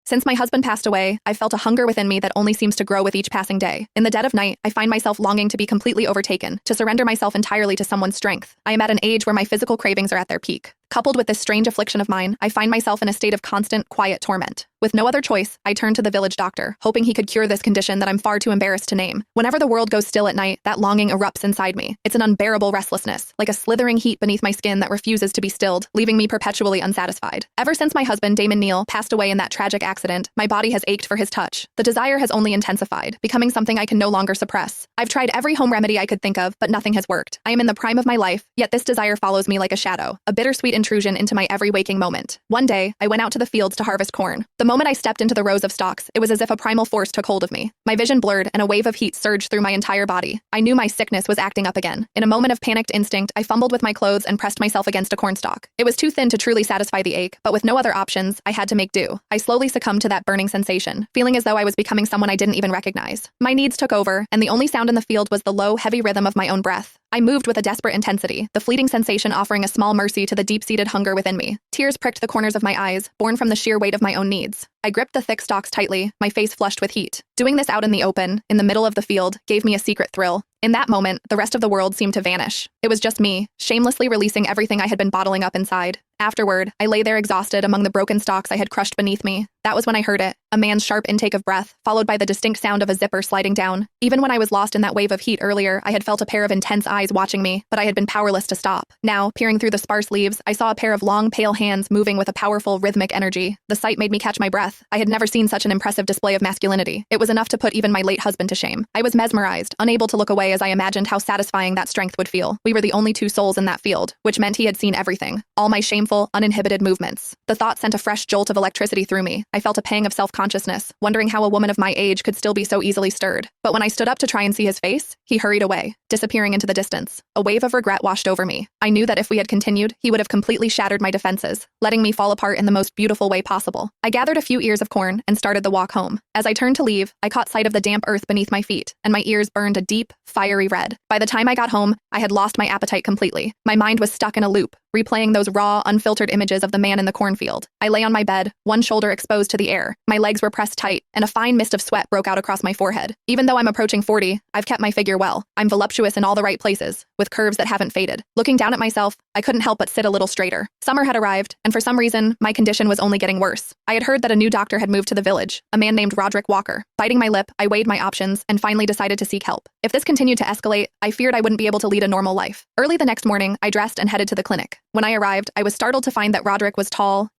Since my husband passed away, I felt a hunger within me that only seems to grow with each passing day. In the dead of night, I find myself longing to be completely overtaken, to surrender myself entirely to someone's strength. I am at an age where my physical cravings are at their peak. Coupled with this strange affliction of mine, I find myself in a state of constant, quiet torment. With no other choice, I turn to the village doctor, hoping he could cure this condition that I'm far too embarrassed to name. Whenever the world goes still at night, that longing erupts inside me. It's an unbearable restlessness, like a slithering heat beneath my skin that refuses to be stilled, leaving me perpetually unsatisfied. Ever since my husband, Damon Neal, passed away in that tragic accident, my body has ached for his touch. The desire has only intensified, becoming something I can no longer suppress. I've tried every home remedy I could think of, but nothing has worked. I am in the prime of my life, yet this desire follows me like a shadow, a bittersweet intrusion into my every waking moment. One day, I went out to the fields to harvest corn. The moment I stepped into the rows of stalks, it was as if a primal force took hold of me. My vision blurred, and a wave of heat surged through my entire body. I knew my sickness was acting up again. In a moment of panicked instinct, I fumbled with my clothes and pressed myself against a cornstalk. It was too thin to truly satisfy the ache, but with no other options, I had to make do. I slowly succumbed to that burning sensation, feeling as though I was becoming someone I didn't even recognize. My needs took over, and the only sound in the field was the low, heavy rhythm of my own breath. I moved with a desperate intensity, the fleeting sensation offering a small mercy to the deep-seated hunger within me. Tears pricked the corners of my eyes, born from the sheer weight of my own needs. I gripped the thick stalks tightly, my face flushed with heat. Doing this out in the open, in the middle of the field, gave me a secret thrill. In that moment, the rest of the world seemed to vanish. It was just me, shamelessly releasing everything I had been bottling up inside. Afterward, I lay there exhausted among the broken stalks I had crushed beneath me. That was when I heard it, a man's sharp intake of breath, followed by the distinct sound of a zipper sliding down. Even when I was lost in that wave of heat earlier, I had felt a pair of intense eyes watching me, but I had been powerless to stop. Now, peering through the sparse leaves, I saw a pair of long, pale hands moving with a powerful, rhythmic energy. The sight made me catch my breath. I had never seen such an impressive display of masculinity. It was enough to put even my late husband to shame. I was mesmerized, unable to look away as I imagined how satisfying that strength would feel. We were the only two souls in that field, which meant he had seen everything. All my shameful, uninhibited movements. The thought sent a fresh jolt of electricity through me. I felt a pang of self-consciousness, wondering how a woman of my age could still be so easily stirred. But when I stood up to try and see his face, he hurried away, disappearing into the distance. A wave of regret washed over me. I knew that if we had continued, he would have completely shattered my defenses, letting me fall apart in the most beautiful way possible. I gathered a few ears of corn and started the walk home. As I turned to leave, I caught sight of the damp earth beneath my feet, and my ears burned a deep, fiery red. By the time I got home, I had lost my appetite completely. My mind was stuck in a loop, replaying those raw, unfiltered images of the man in the cornfield. I lay on my bed, one shoulder exposed to the air. My legs were pressed tight, and a fine mist of sweat broke out across my forehead. Even though I'm approaching 40, I've kept my figure well. I'm voluptuous in all the right places, with curves that haven't faded. Looking down at myself, I couldn't help but sit a little straighter. Summer had arrived, and for some reason, my condition was only getting worse. I had heard that a new doctor had moved to the village, a man named Roderick Walker. Biting my lip, I weighed my options and finally decided to seek help. If this continued to escalate, I feared I wouldn't be able to lead a normal life. Early the next morning, I dressed and headed to the clinic. When I arrived, I was startled to find that Roderick was tall,